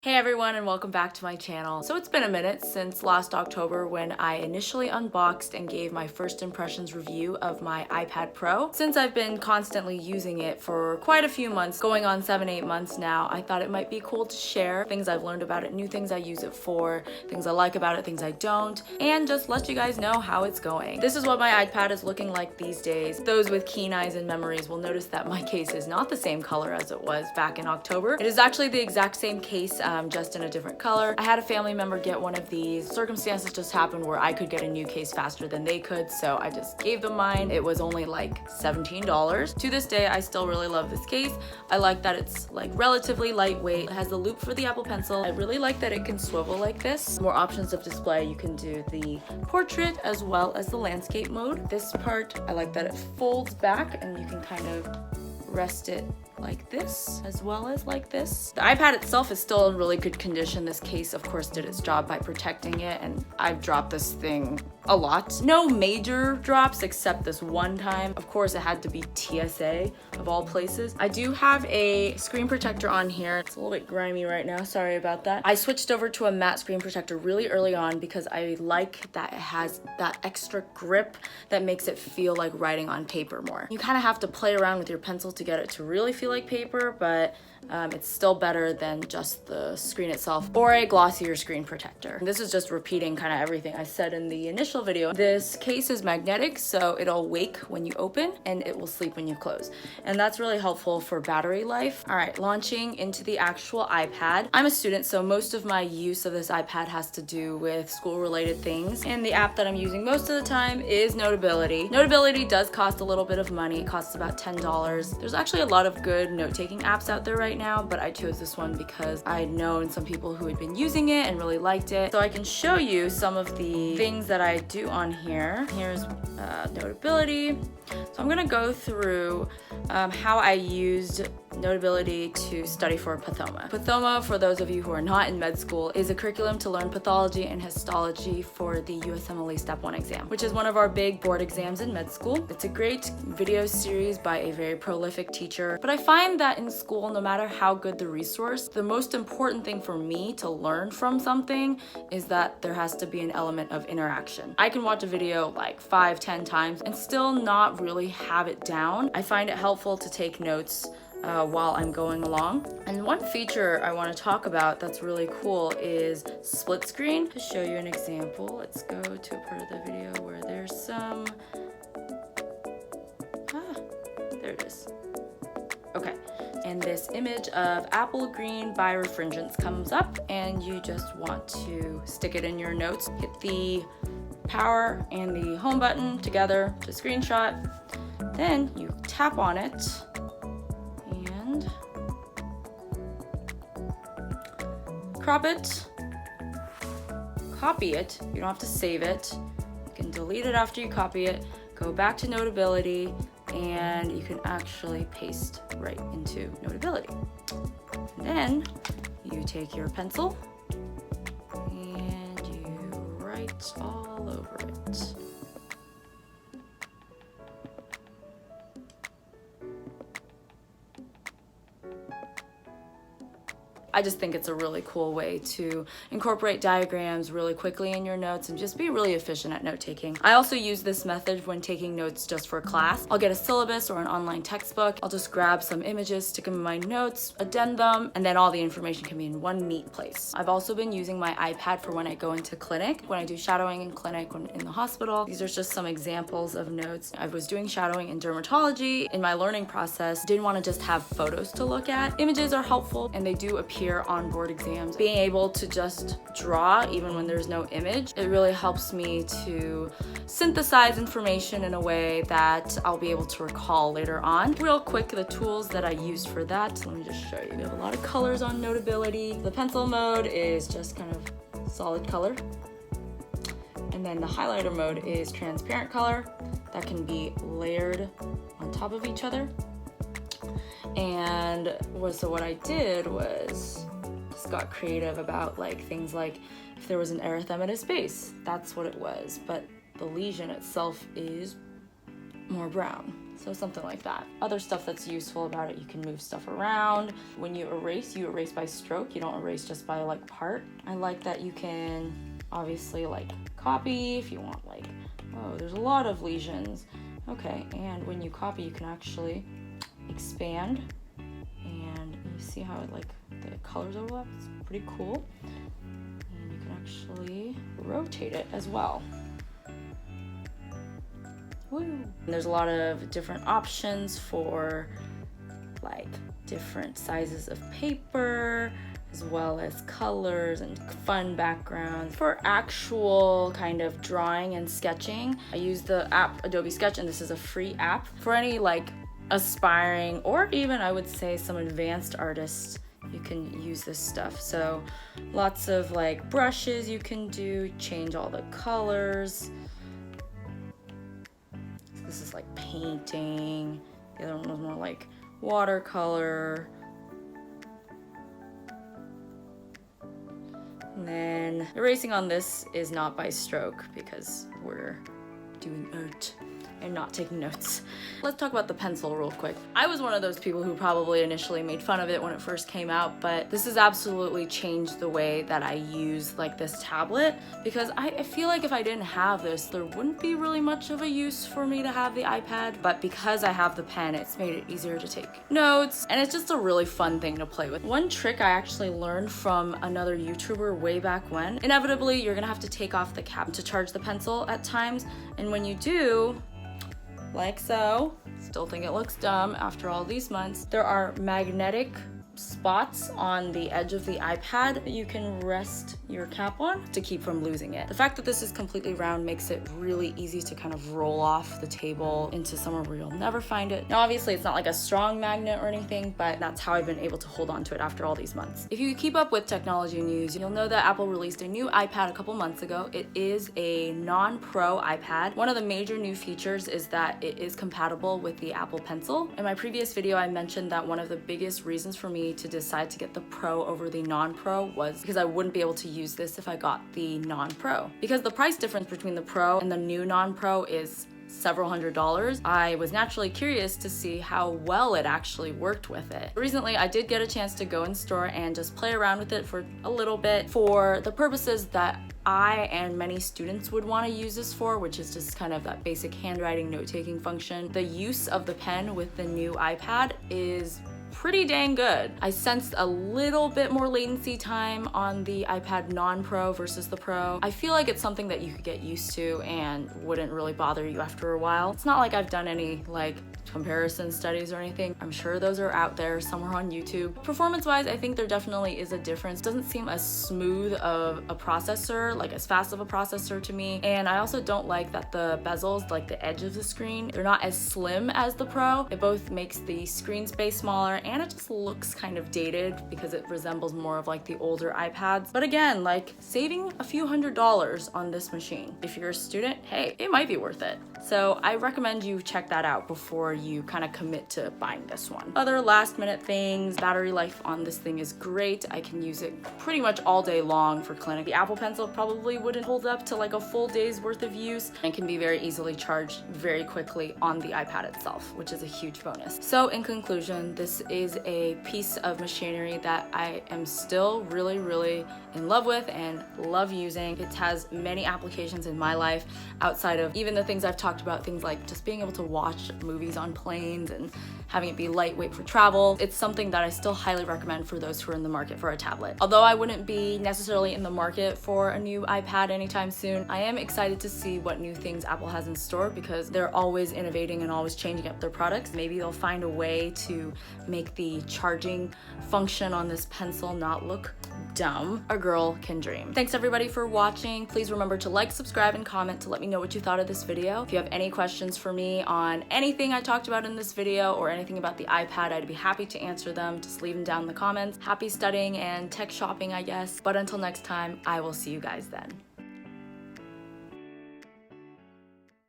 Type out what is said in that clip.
Hey everyone, and welcome back to my channel. So it's been a minute since last October when I initially unboxed and gave my first impressions review of my iPad Pro. Since I've been constantly using it for quite a few months, going on 7-8 months now, I thought it might be cool to share things I've learned about it, new things I use it for, things I like about it, things I don't, and just let you guys know how it's going. This is what my iPad is looking like these days. Those with keen eyes and memories will notice that my case is not the same color as it was back in October. It is actually the exact same case, just in a different color. I had a family member get one of these. Circumstances just happened where I could get a new case faster than they could, so I just gave them mine. It was only like $17. To this day, I still really love this case. I like that it's like relatively lightweight. It has the loop for the Apple Pencil. I really like that it can swivel like this. More options of display. You can do the portrait as well as the landscape mode. This part, I like that it folds back and you can kind of rest it like this as well as like this. The iPad itself is still in really good condition. This case of course did its job by protecting it, and I've dropped this thing a lot. No major drops except this one time. Of course it had to be TSA of all places. I do have a screen protector on here. It's a little bit grimy right now, sorry about that. I switched over to a matte screen protector really early on because I like that it has that extra grip that makes it feel like writing on paper more. You kind of have to play around with your pencil to get it to really feel like paper, but it's still better than just the screen itself or a glossier screen protector. This is just repeating kind of everything I said in the initial video. This case is magnetic, so it'll wake when you open and it will sleep when you close. And that's really helpful for battery life. All right, launching into the actual iPad. I'm a student, so most of my use of this iPad has to do with school-related things. And the app that I'm using most of the time is Notability. Notability does cost a little bit of money. It costs about $10. There's actually a lot of good note-taking apps out there right now, but I chose this one because I had known some people who had been using it and really liked it. So I can show you some of the things that I do on here. Here's Notability. So I'm gonna go through how I used Notability to study for Pathoma. Pathoma, for those of you who are not in med school, is a curriculum to learn pathology and histology for the USMLE Step 1 exam, which is one of our big board exams in med school. It's a great video series by a very prolific teacher, but I find that in school, no matter how good the resource, the most important thing for me to learn from something is that there has to be an element of interaction. I can watch a video like 5-10 times and still not really have it down. I find it helpful to take notes while I'm going along. And one feature I want to talk about that's really cool is split screen. To show you an example, let's go to a part of the video where there's some, there it is. Okay, and this image of apple green birefringence comes up and you just want to stick it in your notes. Hit the power and the home button together to screenshot. Then you tap on it and crop it, copy it. You don't have to save it. You can delete it after you copy it, go back to Notability, and you can actually paste right into Notability. And then you take your pencil and you write all over it. I just think it's a really cool way to incorporate diagrams really quickly in your notes and just be really efficient at note-taking. I also use this method when taking notes just for class. I'll get a syllabus or an online textbook. I'll just grab some images, stick them in my notes, addend them, and then all the information can be in one neat place. I've also been using my iPad for when I go into clinic, when I do shadowing in clinic, when in the hospital. These are just some examples of notes. I was doing shadowing in dermatology. In my learning process, didn't want to just have photos to look at. Images are helpful and they do appear on board exams. Being able to just draw even when there's no image, it really helps me to synthesize information in a way that I'll be able to recall later on. Real quick, the tools that I used for that, let me just show you. We have a lot of colors on Notability. The pencil mode is just kind of solid color. And then the highlighter mode is transparent color that can be layered on top of each other. And so what I did was just got creative about like things like if there was an erythematous base, that's what it was, but the lesion itself is more brown. So something like that. Other stuff that's useful about it, you can move stuff around. When you erase by stroke. You don't erase just by like part. I like that you can obviously like copy if you want, like, oh, there's a lot of lesions. Okay, and when you copy, you can actually expand, and you see how it, like, the colors overlap. It's pretty cool. And you can actually rotate it as well. Woo. And there's a lot of different options for like different sizes of paper, as well as colors and fun backgrounds. For actual kind of drawing and sketching, I use the app Adobe Sketch, and this is a free app. For any like aspiring or even I would say some advanced artists, you can use this stuff. So lots of like brushes you can do, change all the colors. This is like painting. The other one was more like watercolor. And then erasing on this is not by stroke because we're doing art and not taking notes. Let's talk about the pencil real quick. I was one of those people who probably initially made fun of it when it first came out, but this has absolutely changed the way that I use like this tablet, because I feel like if I didn't have this, there wouldn't be really much of a use for me to have the iPad, but because I have the pen, it's made it easier to take notes, and it's just a really fun thing to play with. One trick I actually learned from another YouTuber way back when, inevitably you're gonna have to take off the cap to charge the pencil at times, and when you do, like so, still think it looks dumb after all these months, there are magnetic spots on the edge of the iPad that you can rest your cap on to keep from losing it. The fact that this is completely round makes it really easy to kind of roll off the table into somewhere where you'll never find it. Now obviously it's not like a strong magnet or anything, but that's how I've been able to hold on to it after all these months. If you keep up with technology news, you'll know that Apple released a new iPad a couple months ago. It is a non-Pro iPad. One of the major new features is that it is compatible with the Apple Pencil. In my previous video, I mentioned that one of the biggest reasons for me to decide to get the Pro over the non-Pro was because I wouldn't be able to use this if I got the non-Pro. Because the price difference between the Pro and the new non-Pro is several $100s, I was naturally curious to see how well it actually worked with it. Recently, I did get a chance to go in store and just play around with it for a little bit for the purposes that I and many students would want to use this for, which is just kind of that basic handwriting note-taking function. The use of the pen with the new iPad is pretty dang good. I sensed a little bit more latency time on the iPad non-Pro versus the Pro. I feel like it's something that you could get used to and wouldn't really bother you after a while. It's not like I've done any like comparison studies or anything. I'm sure those are out there somewhere on YouTube. Performance-wise, I think there definitely is a difference. It doesn't seem as smooth of a processor, like as fast of a processor to me. And I also don't like that the bezels, like the edge of the screen, they're not as slim as the Pro. It both makes the screen space smaller and it just looks kind of dated because it resembles more of like the older iPads. But again, like saving a few $100s on this machine. If you're a student, hey, it might be worth it. So I recommend you check that out before you kind of commit to buying this one. Other last minute things, battery life on this thing is great. I can use it pretty much all day long for clinic. The Apple Pencil probably wouldn't hold up to like a full day's worth of use and can be very easily charged very quickly on the iPad itself, which is a huge bonus. So in conclusion, this is a piece of machinery that I am still really in love with and love using. It has many applications in my life outside of even the things I've talked about, things like just being able to watch movies on planes and having it be lightweight for travel. It's something that I still highly recommend for those who are in the market for a tablet. Although I wouldn't be necessarily in the market for a new iPad anytime soon, I am excited to see what new things Apple has in store because they're always innovating and always changing up their products. Maybe they'll find a way to make the charging function on this pencil not look dumb. A girl can dream. Thanks everybody for watching. Please remember to like, subscribe, and comment to let me know what you thought of this video. If you have any questions for me on anything I talked about in this video or anything about the iPad, I'd be happy to answer them. Just leave them down in the comments. Happy studying and tech shopping, I guess. But until next time, I will see you guys then.